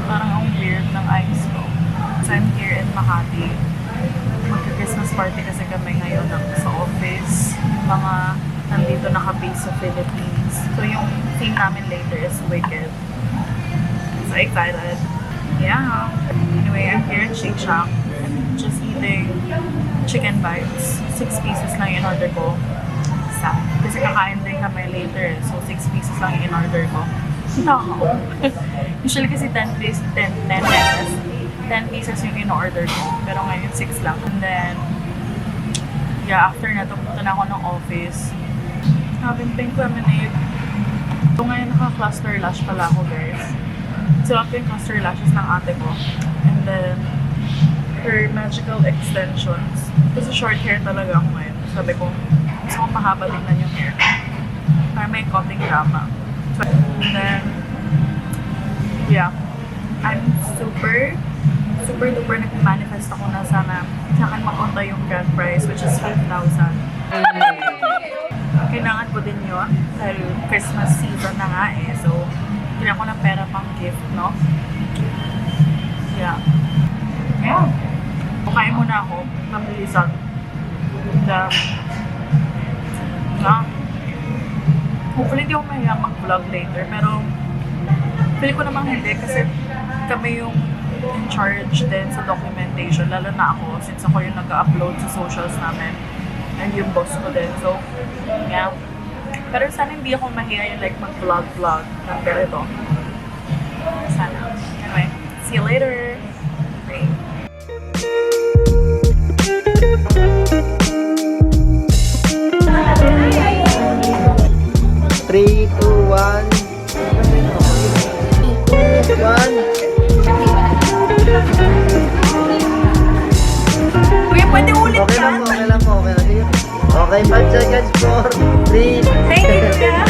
Parang ang weird ng eyes ko. So I'm here in Makati. Magka-Christmas party kasi kami ngayon sa office. Mga nandito naka-base sa Philippines. So yung theme namin later is Wicked. So excited. Yeah. Anyway, I'm here at Shake Shack. I'm just eating chicken bites. 6 pieces lang in order ko. Kasi kakain din kami later. So 6 pieces lang in order ko. No. Usually kasi 10 pieces yung in-order ko. Pero ngayon 6 lang. And then, yeah, after na ito, punta na ako ng office. Having pink lemonade. So ngayon naka-cluster lash pala ako, guys. Sinap ko yung cluster lashes ng ate ko. And then, her magical extensions. Kasi short hair talaga ako ngayon. Sabi ko, gusto kong mahaba tingnan yung hair. Para may konting drama. And then, yeah, I'm super duper nag-manifest ako na sana sa akin mapunta yung grand prize, which is 5,000. Kailangan ko din yun dahil Christmas season na nga eh. So, kailangan ko ng pera pang gift, no? Yeah. Kain muna ako, mamilisan. Hopefully hindi ako mahiya mag-vlog later, pero feeling ko namang hindi kasi kami yung in charge din sa documentation, lalo na ako since ako yung nag-upload sa socials namin and yung boss ko din. So, yeah. Pero sana hindi ako mahiya yung like mag-vlog ng ganito. Sana. Anyway, see you later! Bye! 3, 2, 1. Kuya, pwede ulit Okay yan? lang po. Okay, 5 seconds, 4, 3. Thank you, kuya!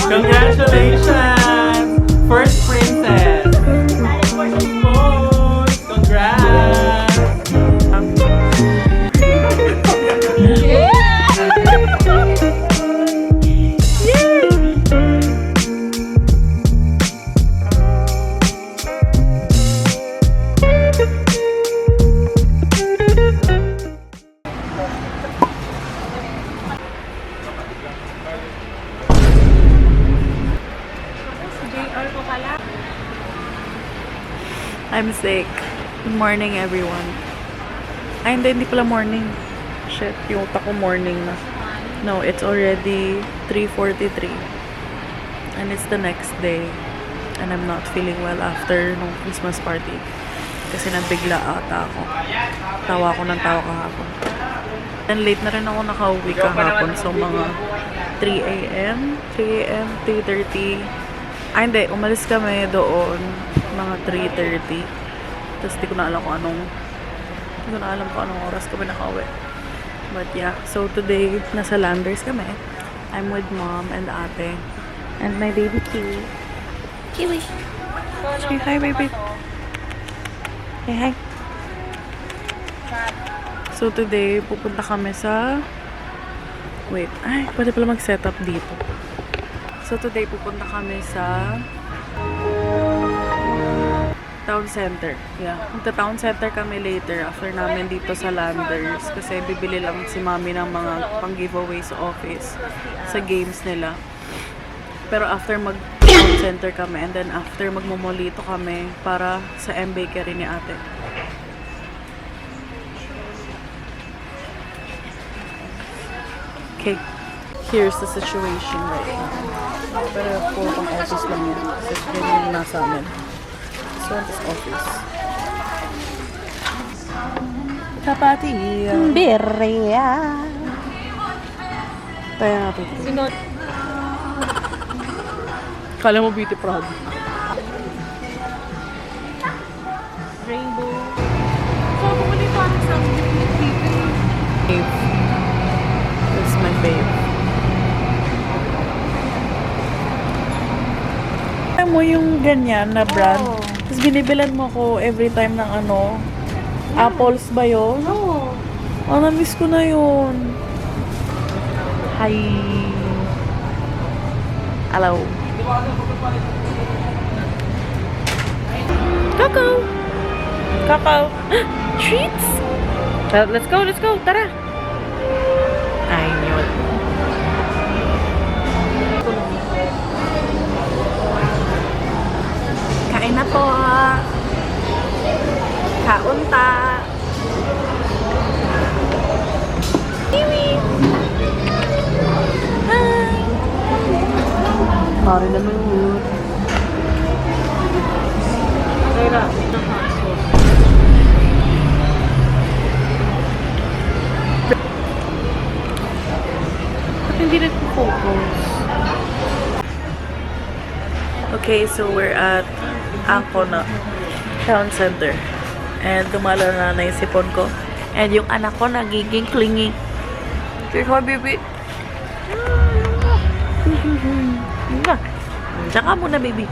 Congratulations! First princess! Congrats! I'm sick. Good morning, everyone. Ay, hindi pala morning. Shit, yung utak ko morning na. No, it's already 3:43. And it's the next day. And I'm not feeling well after nung Christmas party. Kasi nabigla ata ako. Tawa ako ng tawa kahapon. And late na rin ako nakauwi kahapon. So, mga 3 a.m., 3:30. Ay, hindi. Umalis kami doon mga 3:30. Tapos di ko na alam kung anong oras kami nakauwi. But yeah, so today nasa Landers kami. I'm with mom and ate and my baby Kiwi. Kiwi! Say hi, baby. Say hi. So today pupunta kami sa pwede pala mag-set up dito. So today pupunta kami sa Town Center. Yeah. Magta-Town Center kami later after namin dito sa Landers. Kasi bibili lang si mami ng mga pang-giveaway sa office. Sa games nila. Pero after mag-Town Center kami and then after magmumolito kami para sa M-Bakery ni ate. Okay. Here's the situation right now. Pero po pang office lang yan. Kasi yun yung nasa amin. So, this office. Tapati. Birria. Tayo natin. Kala mo beauty product. Rainbow. So, bumalik parang sa Fave. That's my fave. Alam mo yung ganyan na brand? Oo. Tapos binibilan mo ko every time ng ano? Apples ba yun? Oo. Oh, na-miss ko na yun. Hi. Hello. Coco. Coco. Treats. Let's go, let's go. Tara. Ay, yun. Kain na po. Kaunta. Kiwi. Hi. Sorry na mood. Tara. Ba't hindi nagpo-focus? Okay, so we're at Ancona Town Center. And gumalaw na yung sipon ko. And yung anak ko nagiging clingy. Say hi, baby. Tsaka muna, baby.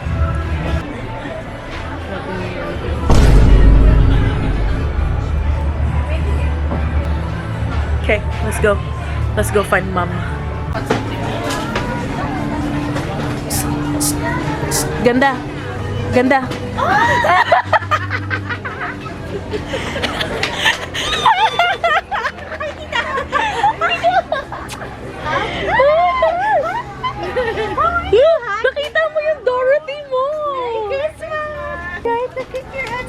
Okay, let's go. Let's go find mom. Ganda. Ganda. Nakita mo yung Dorothy mo.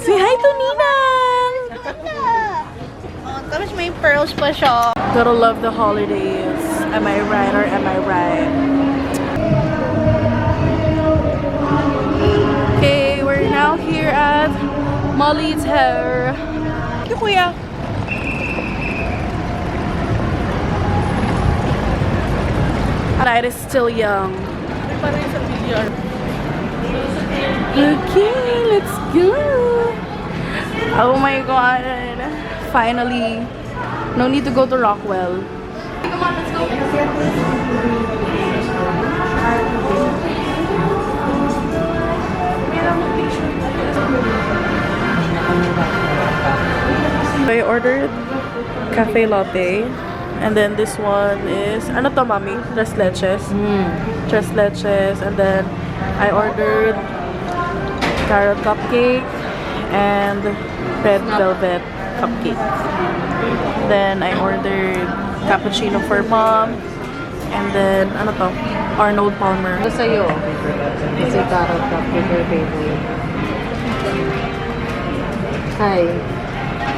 Say hi to Ninang. Oh, tapos may pearls pa siya. Gotta love the holidays. Am I right or am I right? Okay, we're now here at Molly's Hair. Yung kuya. Night is still young. Okay, let's go. Oh my god. Finally. No need to go to Rockwell. Come on, let's go. I ordered cafe latte. And then this one is, ano to, mami? Tres leches. Tres leches. And then I ordered carrot cupcake and red velvet cupcake. Then I ordered cappuccino for mom. And then, ano to? Arnold Palmer. Ito sa'yo. Kasi carrot cupcake your favorite. Hi.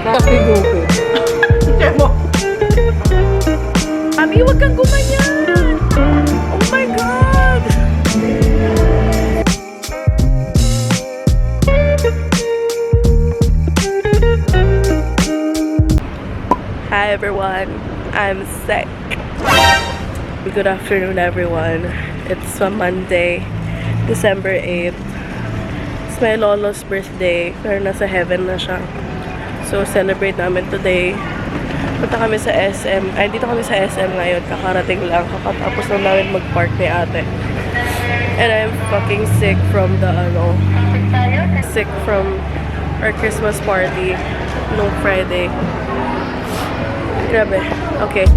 Coffee goofy. Mami, huwag kang gumanyan! Oh my God! Hi everyone, I'm sick. Good afternoon everyone. It's a Monday, December 8th. It's my lolo's birthday, pero nasa heaven na siya. So celebrate namin today. Punta kami sa SM. Ay, dito kami sa SM ngayon. Kakarating lang. Kakatapos lang namin mag-park ni ate. And I'm fucking sick from the, sick from our Christmas party nung Friday. Grabe. Okay.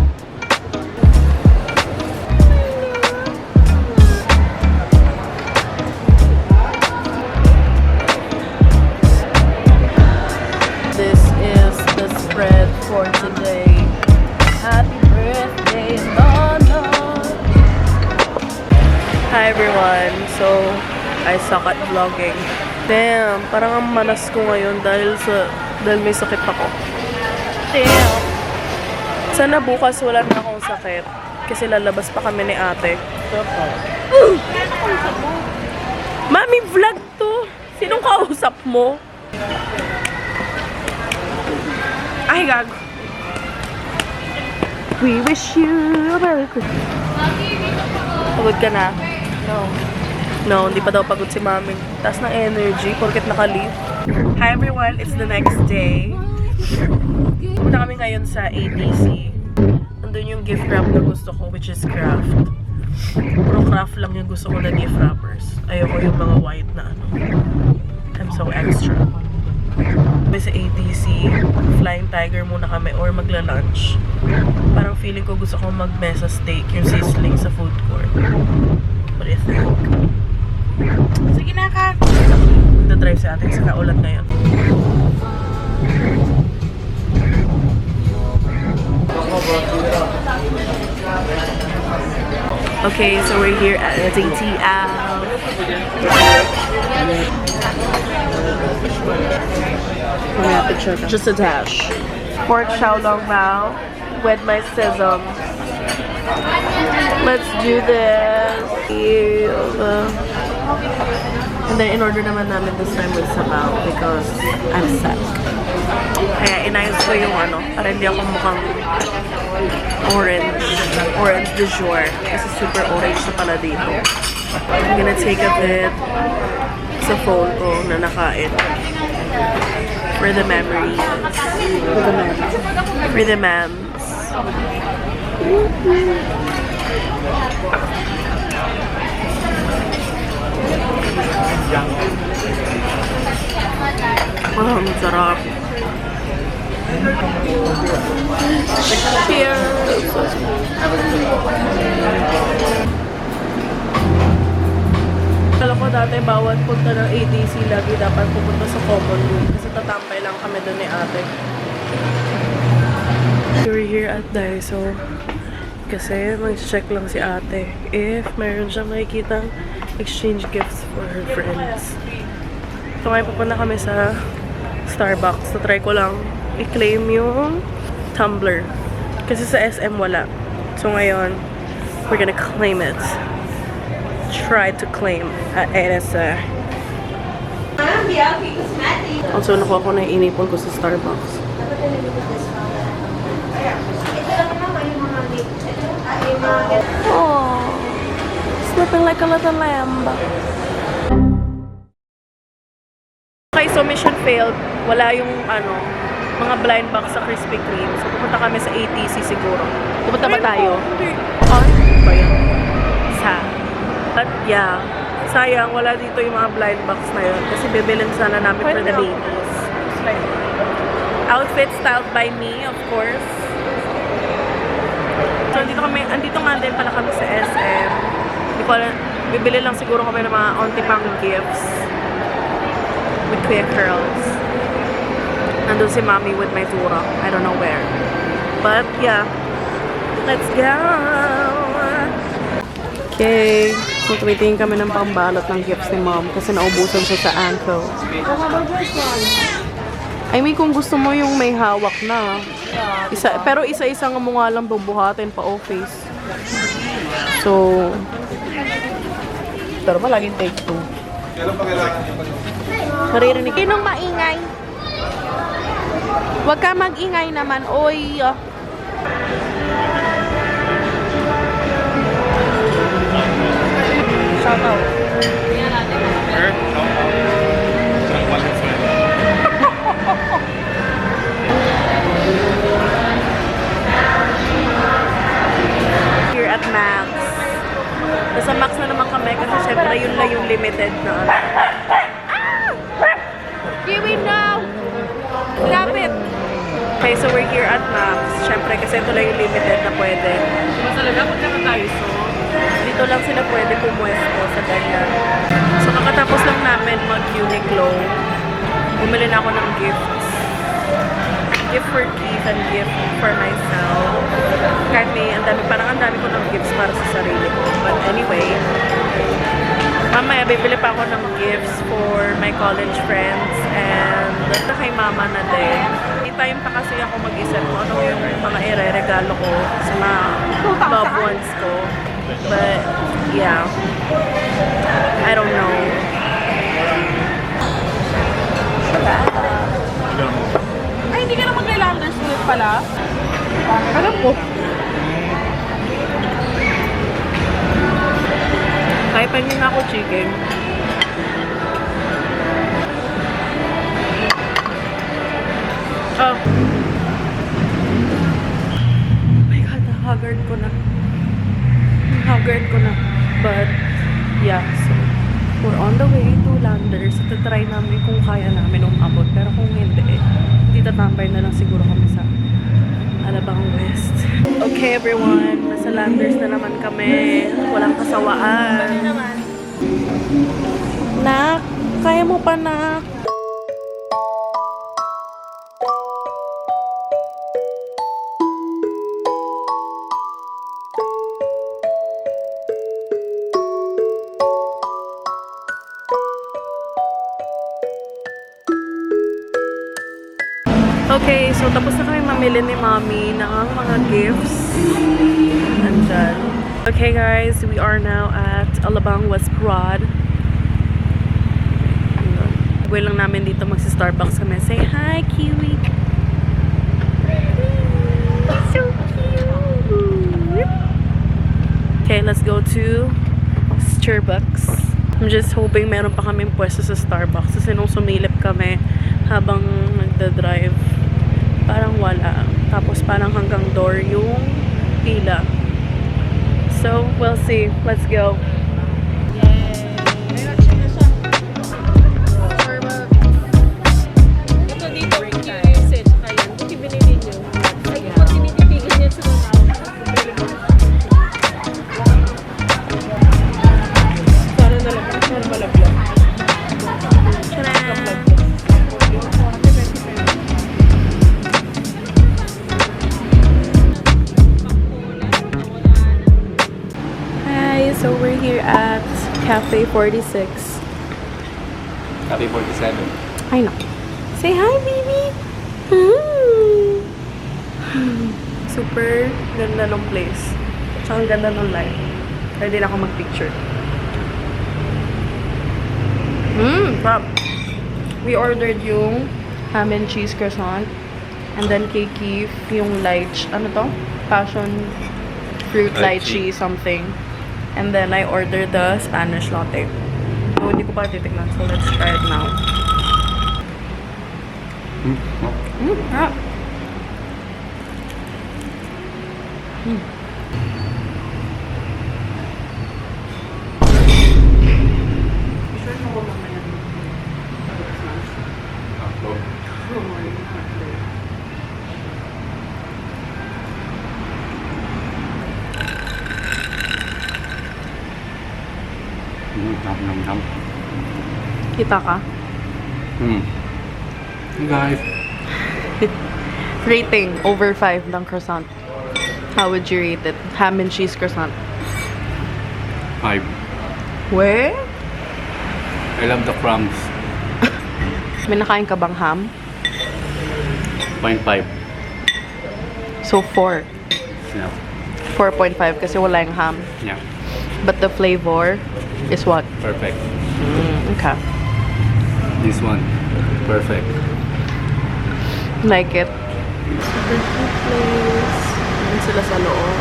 This is the spread for today. Happy birthday, Nana! Hi everyone. So, I suck at vlogging. Damn, parang ang malas ko ngayon dahil may sakit ako. Damn. Sana bukas wala na akong sakit. Kasi lalabas pa kami ni ate. Mami, vlog to! Sinong kausap mo? Ay, gago. We wish you a Merry Christmas. Pagod ka na? No, hindi pa daw pagod si Mami. Taas ng energy, porket naka-leave. Hi everyone, it's the next day. Punta kami ngayon sa ATC. Nandun yung gift wrap na gusto ko, which is craft. Puro craft lang yung gusto ko na gift wrappers. Ayoko yung mga white na ano. I'm so extra. Kami sa ATC, Flying Tiger muna kami or magla-lunch. Parang feeling ko gusto ko mag-mesa steak, yung sizzling sa food court. What do you think? Sige na ka. Magdadrive sa atin sa kaulan ngayon. Okay, so we're here at TTL. Just a dash. Pork xiaolong bao with my sism. Let's do this. And then in-order naman namin this time with sabaw because I'm sick. Kaya inayos ko yung ano, para hindi ako mukhang orange du jour. Kasi super orange na pala dito. I'm gonna take a bit sa phone ko na nakain. For the memories. For the memes. Ang sarap. Cheers! Alam ko dati bawat punta ng ATC lagi dapat pupunta sa common room kasi tatambay lang kami doon ni ate. We're here at Daiso kasi mag-check lang si ate if mayroon siyang makikitang exchange gifts for her friends. So ngayon pupunta kami sa Starbucks. So try ko lang i-claim yung tumbler kasi sa SM wala. So ngayon we're gonna claim it. Try to claim at ASA. Also, nakuha ko na yung inipon ko sa Starbucks. Oh, sleeping like a little lamb. Okay, so mission failed. Wala yung ano, mga blind box sa Krispy Kreme. So pupunta kami sa ATC siguro. Pupunta ba tayo? Oh, ba yun? But yeah, sayang wala dito yung mga blind box na yun kasi bibilin sana namin for the babies. Outfit styled by me, of course. So andito nga din pala kami sa SM. Hindi ko alam, bibili lang siguro kami ng mga onti pang gifts with Kuya Curls. Nandun si Mommy with my tura. I don't know where. But yeah, let's go! Okay. So, tumitingin kami ng pambalot ng gifts ni Mom kasi naubusan siya sa ankle. I mean, kung gusto mo yung may hawak na. Pero isa-isa nga mo nga lang bubuhatin pa office. So, pero malaging take two. Maririnig. Sinong maingay? Huwag ka mag-ingay naman, oy. Shout out. Here at Max. Nasa Max na naman kami kasi syempre yun lang yung limited na ano. Kiwi now! Lapit! Okay, so we're here at Max. Syempre kasi ito lang yung limited na pwede. Masalaga punta na tayo, so Dito lang sila pwede pumwesto sa ganyan. So kakatapos lang namin mag-Uniqlo. Bumili na ako ng gifts. Gift for Keith and gift for myself. Kahit may parang ang dami ko ng gifts para sa sarili ko. But anyway, mamaya bibili pa ako ng gifts for my college friends and kay mama na din. May time pa kasi ako mag-isip kung ano yung mga ire-regalo ko sa mga loved ones ko. But yeah, I don't know. Ay, hindi ka na magla-Landers Club pala? Alam ko. Kaya pangin na ako chicken. Oh. Oh my God, haggard ko na. Haggard ko na. But, yeah, so, we're on the way to Landers. At try namin kung kaya namin umabot. Pero kung hindi, hindi tatambay na lang siguro kami sa Alabang West. Okay, everyone. Nasa Landers na naman kami. Walang kasawaan. Nak, kaya mo pa, nak? Okay, so tapos na kami mamili ni Mommy ng mga gifts. Nandyan. Okay guys, we are now at Alabang West Prod. Gawin lang namin dito magsi-Starbucks kami. Say hi, Kiwi! So cute! Okay, let's go to Starbucks. I'm just hoping meron pa kaming pwesto sa Starbucks. Kasi nung sumilip kami habang nagda-drive, parang wala. Tapos parang hanggang door yung pila. So, we'll see. Let's go. Ito dito, set. Ayan, ito binili nyo. Ay, kung tinititigil niya sa mga sana na lang, sana malagyan. Hi, so we're here at Cafe 46. Happy 47. I know. Say hi, baby! Super ganda ng place. Tsaka ang ganda ng light. Ready na ako mag-picture. Sarap. We ordered yung ham and cheese croissant. And then kay Keith, yung lychee. Ano to? Passion fruit lychee something. And then I ordered the Spanish latte. So, hindi ko pa titignan. So, let's try it now. Sarap. Sure mo ko mamaya. Kita ka? Hey guys. Rating, over 5 ng croissant. How would you rate it? Ham and cheese croissant. 5. Where? I love the crumbs. May nakain ka bang ham? 0.5. So, 4. Yeah. 4.5 kasi wala yung ham. Yeah. But the flavor is what? Perfect. Okay. This one. Perfect. Like it. Super cute place. Ayan sila sa loob.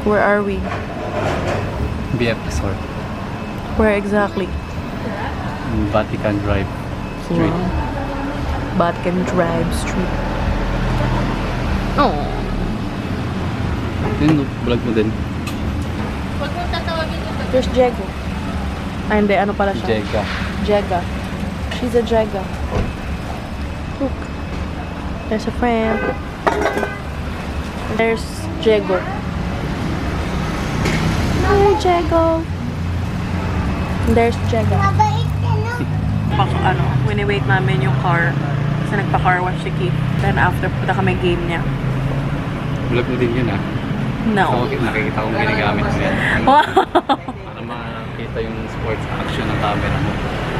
Where are we? BF Resort. Where exactly? Vatican Drive Street. Vatican Drive Street. Oh. Yun, vlog mo din. Huwag mong tatawagin ito. There's Jego. Ay, hindi. Ano pala siya? Jega. Jega. She's a Jega. Look. There's a friend. There's Jego. Hi, Jego. There's Jega. Mabait ka na. Wini-wait namin yung car. Kasi nagpa-car wash si Keith. Then after, punta kami game niya. Vlog mo din yun ah. No. Nakikita kong ginagamit mo yan. Wow! Para makita yung sports action ng camera mo.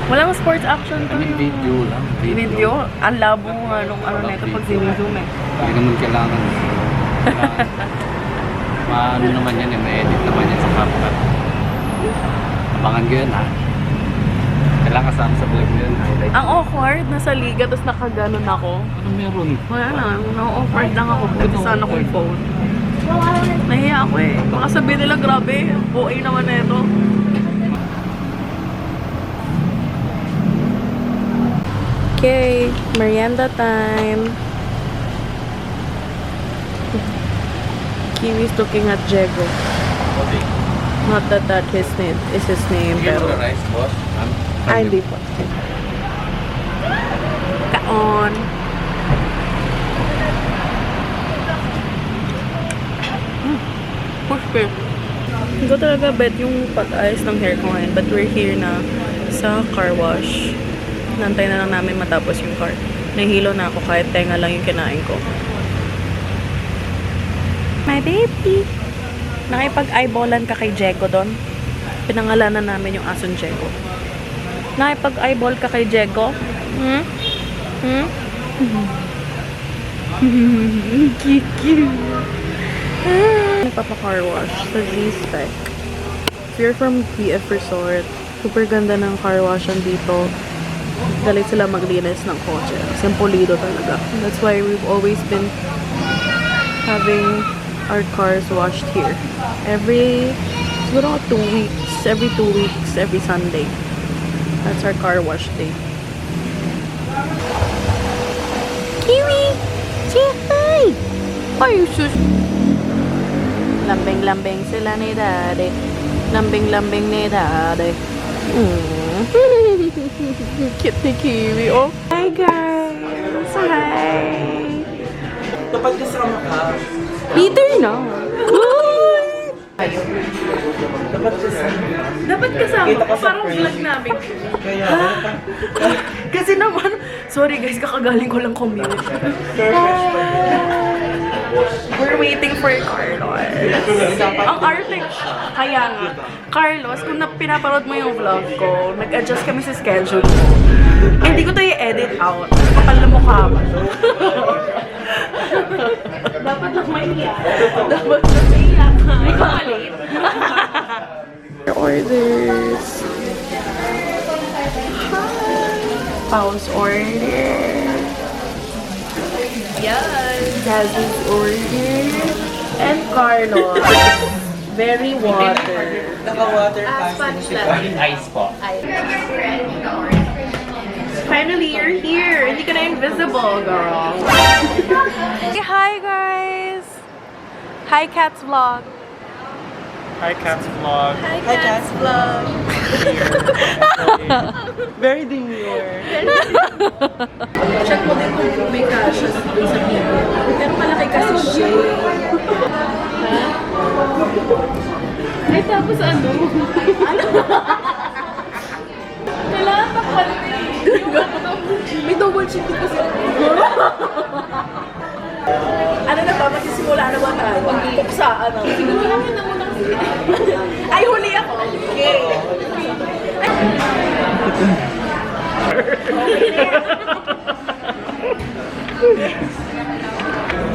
Walang sports action to. I mean, video lang. Video? Ang labo nga nung ano na ito pag zoom eh. Hindi naman kailangan. Maano naman yan, may edit naman yan sa CapCut. Abangan ko yun ha. Kailangan kasama sa vlog mo yun, highlight. Ang awkward, nasa liga, tapos nakaganon ako. Ano meron? Wala lang, na-awkward lang ako. Buti sana ko yung phone. Nahiya ako eh. Baka sabihin nila, grabe, buhay naman na ito. Okay, merienda time. Kiwi's looking at Jego. Okay. Not that is his name, pero... rice, boss? Ay, hindi po. Kaon. Pushpe. Hindi ko talaga bet yung pag-ayos ng hair ko ngayon. But we're here na sa car wash. Nantay na lang namin matapos yung car. Nahihilo na ako kahit tenga lang yung kinain ko. My baby! Nakipag-eyeballan ka kay Jego doon. Pinangalanan namin yung ason Jego. Nakipag-eyeball ka kay Jego? Hmm? Hmm? Kiki. Nagpapa-car wash sa G-Spec. If you're from PF Resort, super ganda ng car washan dito. Galit sila maglinis ng kotse. Simpolido talaga. That's why we've always been having our cars washed here. Siguro 2 weeks. Every 2 weeks, every Sunday. That's our car wash day. Kiwi! Say hi! Ay, sus! Lambing-lambing sila ni Daddy. Lambing-lambing ni Daddy. Cute ni Kiwi, oh. Hi, guys! Hi! Dapat kasama ka. Peter na! Dapat kasama. Dapat kasama Kita ko. ka sa Parang crazy. vlog namin. Kaya, Kasi naman, sorry guys, kakagaling ko lang commute. We're waiting for Carlos. Ang arte siya. Kaya nga, Carlos, kung pinapanood mo yung vlog ko, nag-adjust kami sa schedule. Hindi ko to i-edit out. Kapal na mukha mo. Dapat lang maiyak. Dapat lang maiyak. Ay, makalit. Orders. Paul's order. Yes. Jazzy's order. And Carlos. Very water. naka-water passing si Carl. Ice po. Finally, you're here. Hindi ka na invisible, girl. Say hi, guys. Hi, Cats Vlog. Hi, Cats Vlog. Hi, Cats Vlog. Very demure. Check mo din kung may crashes dun sa video. Pero malaki kasi siya. Ha? Ay, tapos ano? Kailangan takpan may double chicken kasi. Ano na ba? Magsisimula na ba tayo? Puksaan na. Siguro namin na muna kasi. Ay, huli ako. Okay.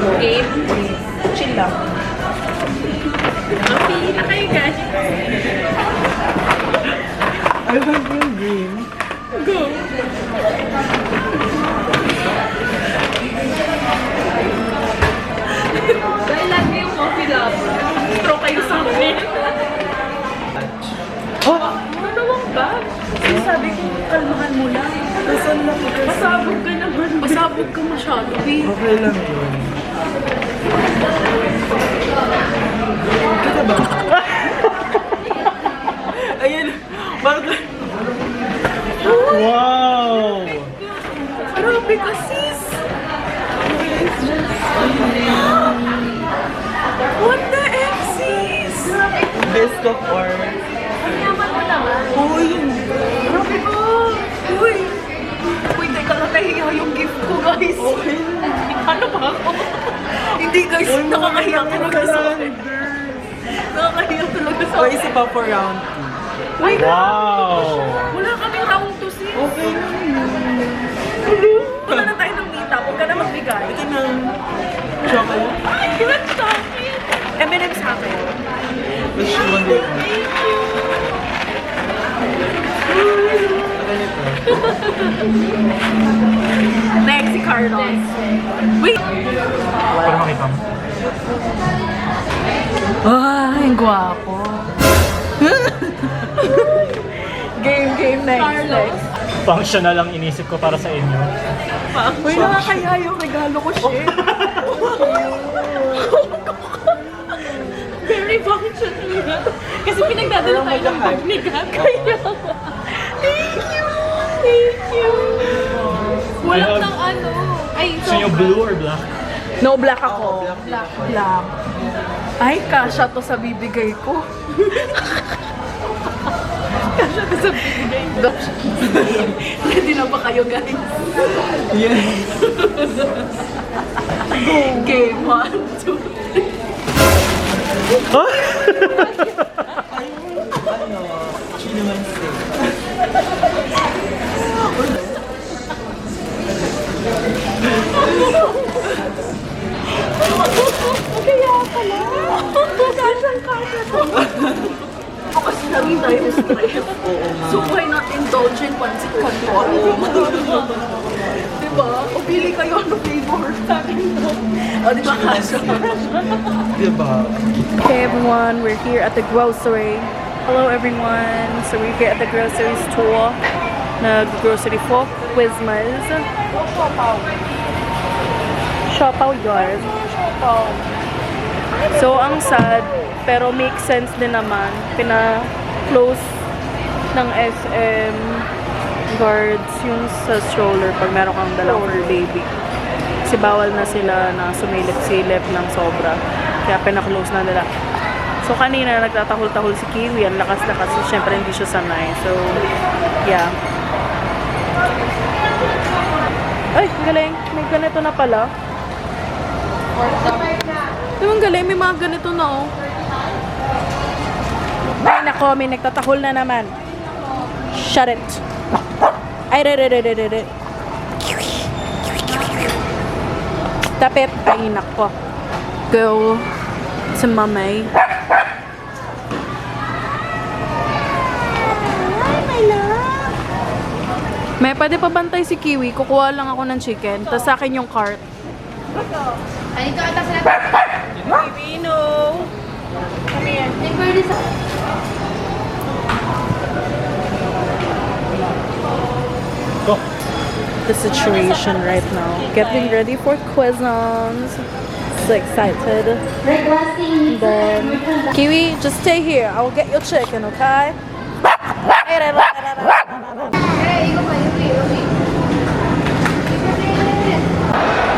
Okay. Chill lang. Okay, na kayo guys. I love yung green. Go. Dahil lagi yung coffee lover. Throw kayo sa amin. Oh! Ano bang ba? Sabi ko, kalmahan mo lang. Nasaan na ko kasi? Pasabog ka naman. Pasabog ka masyado, eh. Okay lang yun. Kita ba? Ayan. Bakit? Wow! Grabe ka, sis. What the F, sis? Best of art. Ang yaman mo naman. Uy! Grabe ko. Uy. Uy, teka lang, nahiya yung gift ko, guys. Okay. Ano ba ako? Hindi, guys. Nakakahiya talaga sa akin. Nakakahiya talaga sa O, akin. isa pa for round Uy, Wow! wala kaming round to, sis. Okay lang yun. Wala na tayo ng meetup. Huwag ka na magbigay. Ito ng chocolate. Ay, chocolate. M&M sa akin. Next, si Carlos. Wait! Para makita mo. Ay, ang gwapo. Game, next. Functional ang inisip ko para sa inyo. Uy, nakakaya yung regalo ko, shit. Very functional. Kasi pinagdadala tayo ng bag ni Gab. Kaya, thank you. Walang ng ano. Ay, Gusto nyo blue or black? No, black ako. Black. Ay, kasha to sa bibigay ko. Kasha to sa bibigay ko. Ready na ba kayo, guys? Yes. Game 1, 2, 3. Chinumansi. Kaya pala. Kasha to. O kasi lagi tayo stress. So why not indulge in pancit canton? Diba? O pili kayo ano flavor sa akin to. O diba kasha? Diba? Okay everyone, we're here at the grocery. Hello everyone. So we're here at the grocery store. Nag-grocery for Quizmas. Shopaw guys. So ang sad, pero make sense din naman. Pina-close ng SM guards yung sa stroller pag meron kang dalang for baby. Kasi bawal na sila na sumilip-silip ng sobra. Kaya pina-close na nila. So kanina nagtatahol-tahol si Kiwi, ang lakas-lakas. So syempre hindi siya sanay. So yeah. Ay, galing. May ganito na pala. Ang galing, may mga ganito na oh. Ay nako, may nagtatahol na naman. Shut it. Ay, re. Tapit. Ay nako. Go to mommy. May pwede pa bantay si Kiwi. Kukuha lang ako ng chicken. Tapos sa akin yung cart. Ay, ito ata sila. Baby, no. Come here. Take for this. Go! The situation right now. Getting ready for Quizons. So excited. Then, Kiwi, just stay here. I will get your chicken, okay? Hey, ikaw pa, Uwi.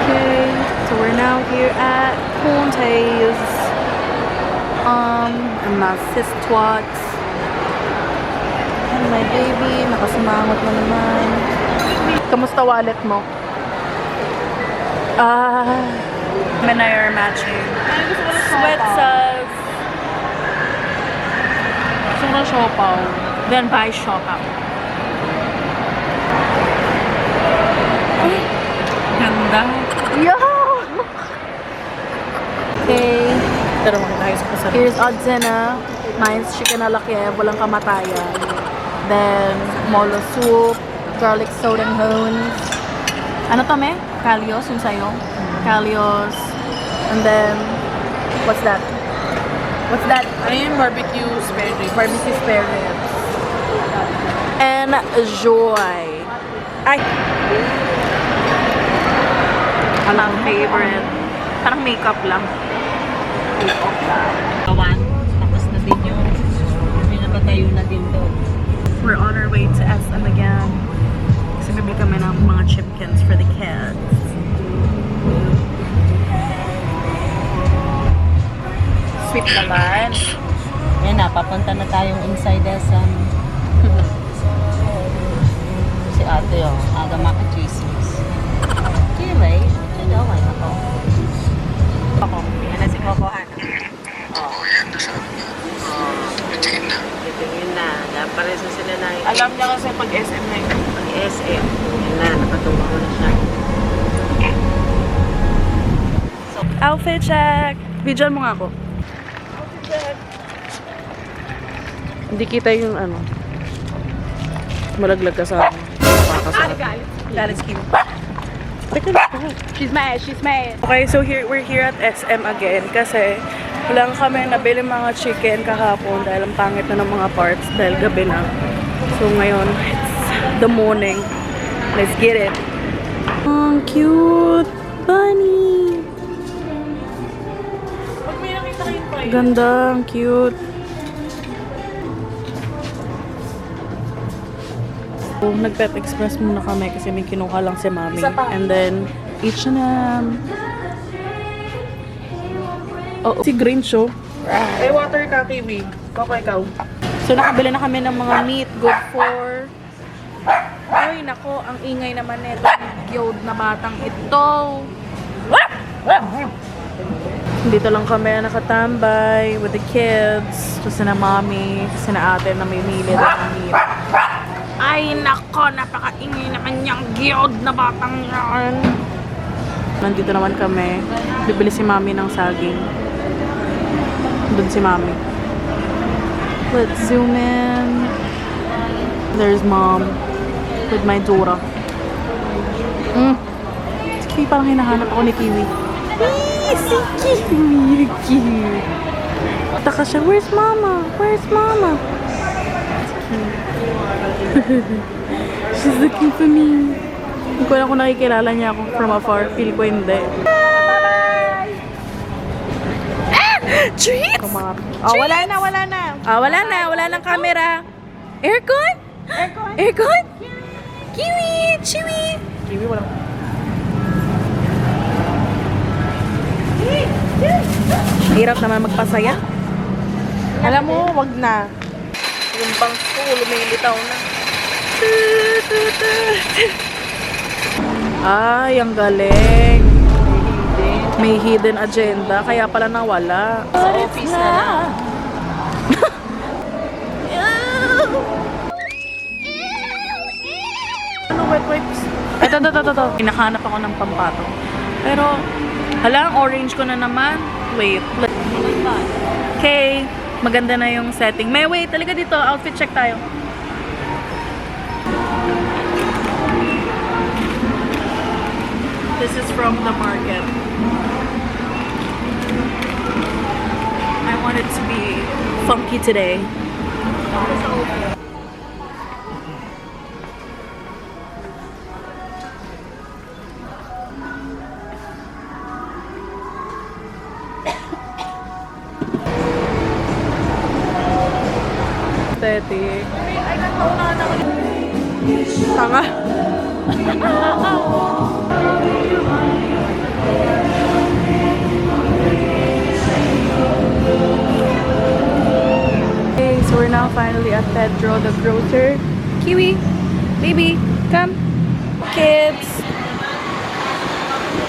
Okay, so we're now here at Conte's. And my sis twats. And my baby, nakasumangot na naman. Kamusta wallet mo? Men and I are matching. Sweat says, gusto ko siopaw. Then buy siopaw. Ganda. Yo! Okay. Pero makita kayo sa kasama. Here's Odzena. Mine's chicken ala Kiev, walang kamatayan. Then, molo soup, garlic soda and hones. Ano to, me? Kalios, yung sa'yo? Kalios. And then, what's that? What's that? Ano yung barbecue spare ribs? Barbecue spare ribs. And joy. Ay! Ang favorite. Parang makeup lang. Kawan. Tapos na din yung pinapatayo na din doon. We're on our way to SM again. Kasi bibili kami ng mga chipkins for the kids. Sweet naman. Yan na, papunta na tayong inside SM. Si ate oh, aga maka-chismis. Anyway, nagaway ako. Ako, yan na si Coco Han. Titingin na. Dapat sa sila na. Alam niya kasi pag SM na yun. Pag SM. Yan na, nakatuwa ko na siya. Outfit check! Bidyan mo nga ako. Hindi kita yung ano. Malaglag ka sa ano. Nakakasarap. Galit Kim. Teka lang. She's mad. She's mad. Okay, so we're here at SM again kasi wala kami nabili mga chicken kahapon dahil ang pangit na ng mga parts dahil gabi na. So ngayon, it's the morning. Let's get it. Ang cute bunny. Ganda, ang cute. So, nag-pet express muna kami kasi may kinuha lang si mami. And then, each na. Oh, si Grinch, oh. Ay, water ka, kiwi. Kako ikaw. So, nakabili na kami ng mga meat, good for. Ay, nako, ang ingay naman nito. Cute na batang ito. Dito lang kami nakatambay with the kids. Kasi na mommy, kasi na ate na may mili ng meat. Ay, nako, napaka-ingay na kanyang cute na batang yan. Nandito naman kami. Bibili si mami ng saging. Doon si mami. Let's zoom in. There's mom with my Dora. Si Kiwi, parang hinahanap ako ni Kiwi. Si Kiwi, cute. Taka siya, where's mama? Where's mama? She's looking for me. Hindi ko alam kung nakikilala niya ako from afar. Feel ko hindi. Treats! Oh, wala na, wala na. Wala nang camera. Aircon? Aircon? Kiwi! Chewy! Kiwi, wala. Hirap naman magpasaya. Alam mo, wag na. Yung bangs ko, lumilitaw na. Ay, ang galing. May hidden agenda, kaya pala nawala. Sa office na lang. Ano, wet wipes? Ito. Hinahanap ako ng pampato. Pero, hala, ang orange ko na naman. Wait. Okay, maganda na yung setting. May wait, talaga dito. Outfit check tayo. This is from the market. I want it to be funky today. Aesthetic. Tanga. Okay, so we're now finally at Pedro the grocer. Kiwi, baby, come. Kids.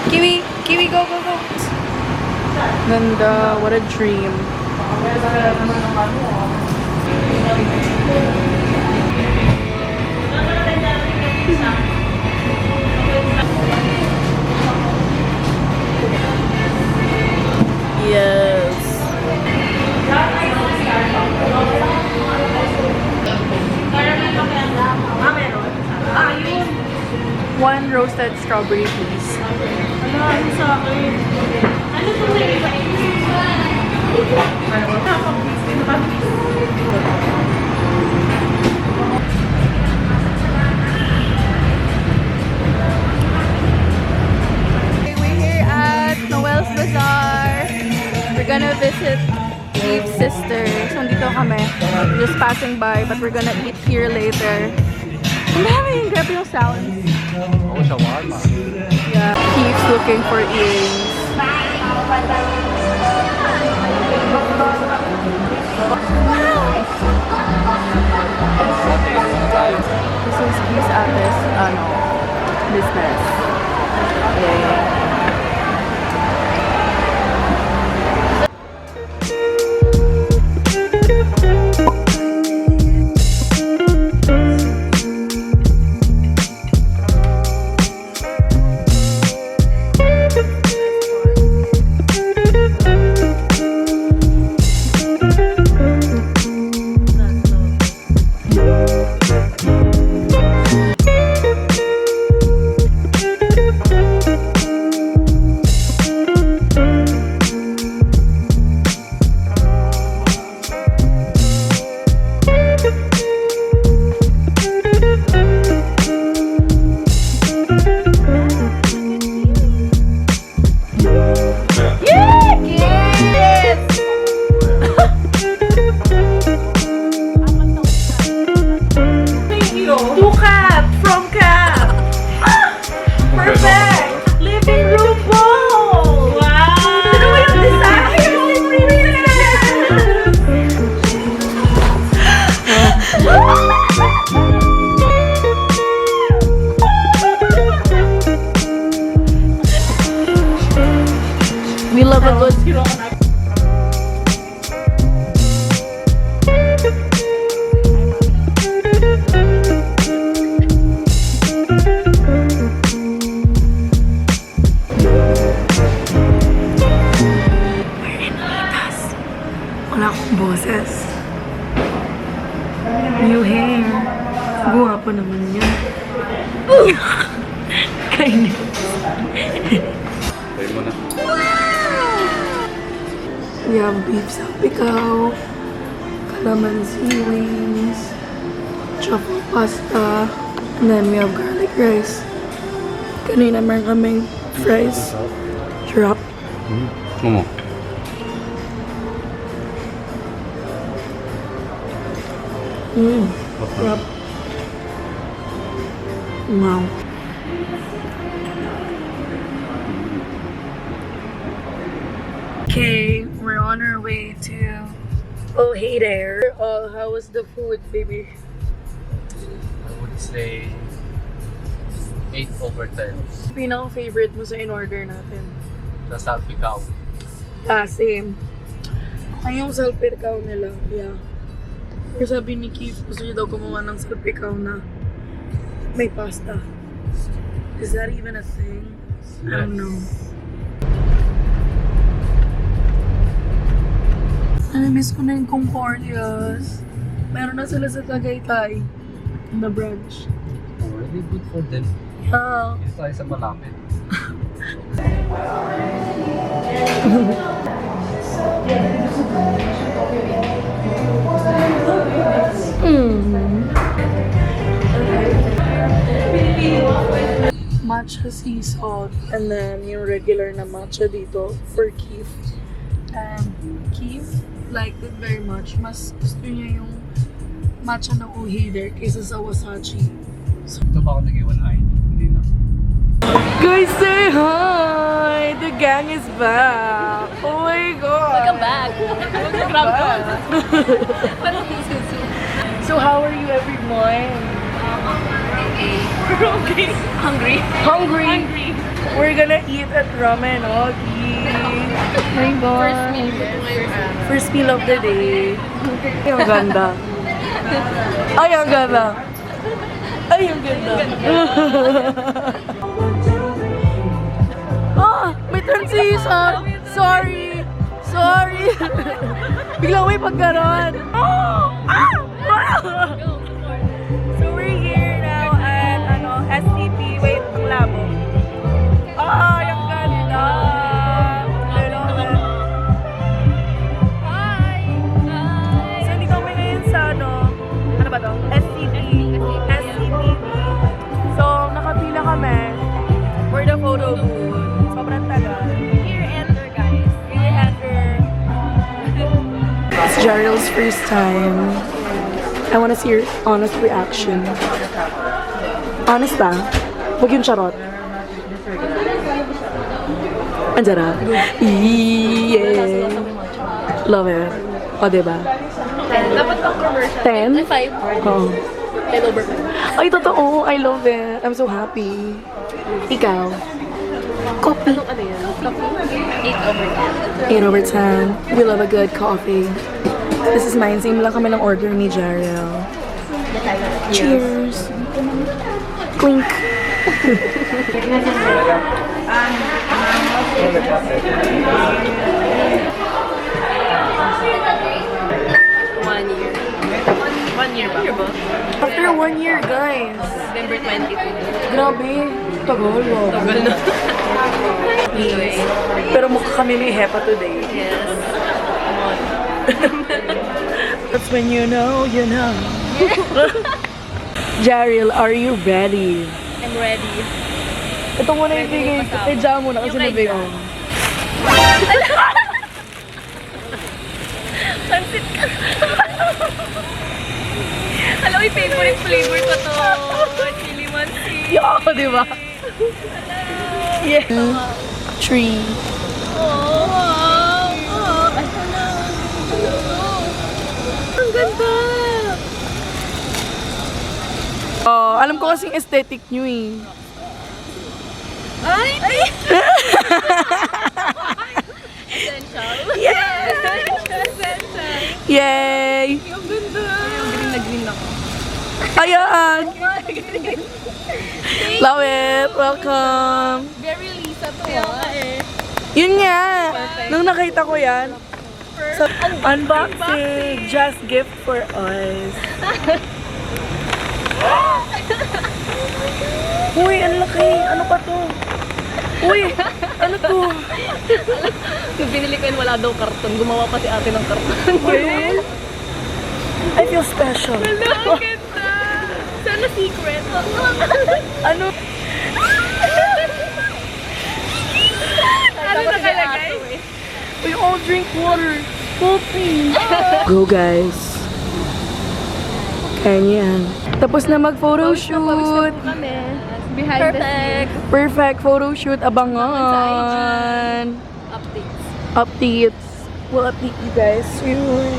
Kiwi, go. Ganda, what a dream. Yes. One roasted strawberry, please. We're here at Noel's Bazaar. We're gonna visit Eve's sister. So, nandito kami. Just passing by, but we're gonna eat here later. Ang dami, grabe yung sounds. Oh, shawarma. Yeah. Keeps looking for earrings. This is Keith's ates, business. Yay. We love a good... Wala akong boses. New hair. Guwapo naman yan. Kainis. Try mo na. We have beef salpicao, calamansi wings, truffle pasta, and then we have garlic rice. Kanina meron kaming fries. Sarap. Momo. Sarap. Wow. Okay, we're on our way to Oh Hey There. How was the food, baby? I would say 8/10. Pinaka-favorite mo sa in-order natin? The salpicao. Same. Ay, yung salpicao nila. Yeah. Pero sabi ni Keith, gusto niya daw gumawa ng salpicao na may pasta. Is that even a thing? I don't know. Nami-miss ko na yung Concordias. Meron na sila sa Tagaytay. Na branch. Already good for them. Yeah. Dito tayo sa malapit. Matcha sea salt. And then yung regular na matcha dito for Keith. And Keith liked it very much. Mas gusto niya yung matcha na Oh Hey There kaysa sa Wasachi. Ito ba ako nag-iwan ay? Hindi na. Guys, say hi! The gang is back! Oh my God! Welcome back. Grab ko. So how are you everyone? Okay. Hungry. Hungry? We're gonna eat at Ramen Ogi. Oh my God! First meal of the day. Ay, ang ganda. Ay, ang ganda. Ay, ang ganda. Ah, may transition. Sorry. Sorry. Biglang may pagkaroon. Oh! Ah! So we're here now at STP. Wait, ang labo. Ay, ang ganda. I love it. Hi! So dito kami ngayon sa ano ba to? STP. So, nakapila kami for the photo booth. Sobrang tagal. Here enter, guys. Here enter. It's Jarrell's first time. I wanna see your honest reaction. Honest ba? Huwag yung charot. Ang sarap. Yeah. Love it. O, diba? Dapat pang commercial. 10? 5. Oo. 10 over 5. Ay, totoo. I love it. I'm so happy. Ikaw? Coffee. Ano yan? 8 over 10. 8 over 10. We love a good coffee. This is mine. Same lang kami ng order ni Jarrell. Cheers. Clink. One year ba? After 1 year, guys. November 22. Grabe. Tagal, wow. Tagal na. Anyway. Pero mukha kami may hepa today. Yes. That's when you know, you know. Jarrell, are you ready? I'm ready. Ito muna yung bigay. Tadya mo na kasi Yung kay nabiyon. Pansit ka. Alam mo, yung favorite flavor ko to. Chili mansi. Yo, di ba? Yeah. 3. Ang ganda! Oh, alam ko kasing aesthetic nyo eh. Ay! Yay! Ang ganda! Yung green na green ako. Ayan! Love it! Welcome! Very Lisa to. Yun nga! Nung nakita ko yan, so, unboxing! Just gift for us. Uy, ang laki! Ano pa to? Uy! Ano to? Nung binili ko yun, wala daw karton. Gumawa pa si ate ng karton. Wait. I feel special. Ang ganda! Sana secret. Ano? Ano nakalagay? We all drink water. Coffee. Go guys. Kaya niyan. Tapos na mag-photoshoot. Kami. Behind the scenes. Perfect photoshoot. Abangan. Updates. Updates. We'll update you guys soon.